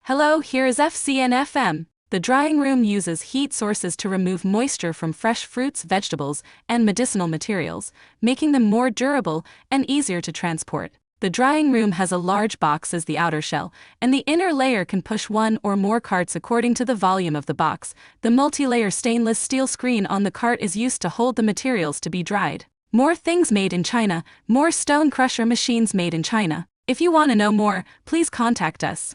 Hello, here is FCNFM. The drying room uses heat sources to remove moisture from fresh fruits, vegetables, and medicinal materials, making them more durable and easier to transport. The drying room has a large box as the outer shell, and the inner layer can push one or more carts according to the volume of the box. The multi-layer stainless steel screen on the cart is used to hold the materials to be dried. More things made in China, more stone crusher machines made in China. If you want to know more, please contact us.